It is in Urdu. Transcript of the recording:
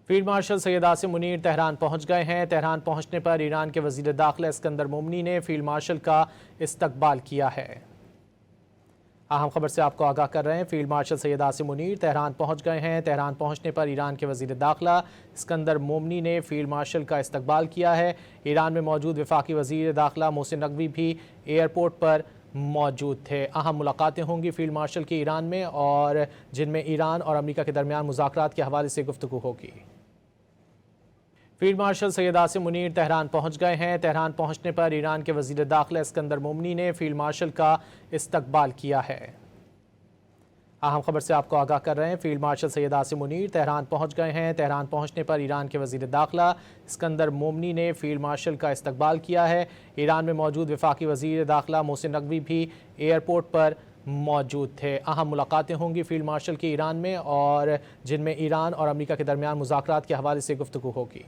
Field marshal Syed Asim Munir Tehran پہنچ گئے ہیں۔ تہران پہنچنے پر ایران کے وزیر داخلہ اسکندر مومنی نے فیلڈ مارشل کا استقبال کیا ہے۔ اہم خبر سے آپ کو آگاہ کر رہے ہیں۔ Field marshal Syed Asim Munir Tehran پہنچ گئے ہیں۔ تہران پہنچنے پر ایران کے وزیر داخلہ اسکندر مومنی نے فیلڈ مارشل کا استقبال کیا ہے۔ ایران میں موجود وفاقی وزیر داخلہ محسن نقوی بھی ایئرپورٹ پر موجود تھے۔ اہم ملاقاتیں ہوں گی فیلڈ مارشل کی ایران میں، اور جن میں ایران اور امریکہ کے درمیان مذاکرات کے حوالے سے گفتگو ہوگی۔ Field marshal Syed Asim Munir Tehran پہنچ گئے ہیں۔ تہران پہنچنے پر ایران کے وزیر داخلہ اسکندر مومنی نے فیلڈ مارشل کا استقبال کیا ہے۔ اہم خبر سے آپ کو آگاہ کر رہے ہیں۔ Field marshal Syed Asim Munir Tehran پہنچ گئے ہیں۔ تہران پہنچنے پر ایران کے وزیر داخلہ اسکندر مومنی نے فیلڈ مارشل کا استقبال کیا ہے۔ ایران میں موجود وفاقی وزیر داخلہ محسن نقوی بھی ایئرپورٹ پر موجود تھے۔ اہم ملاقاتیں ہوں گی فیلڈ مارشل کی ایران میں، اور جن میں ایران اور امریکہ کے درمیان مذاکرات کے حوالے سے گفتگو ہوگی۔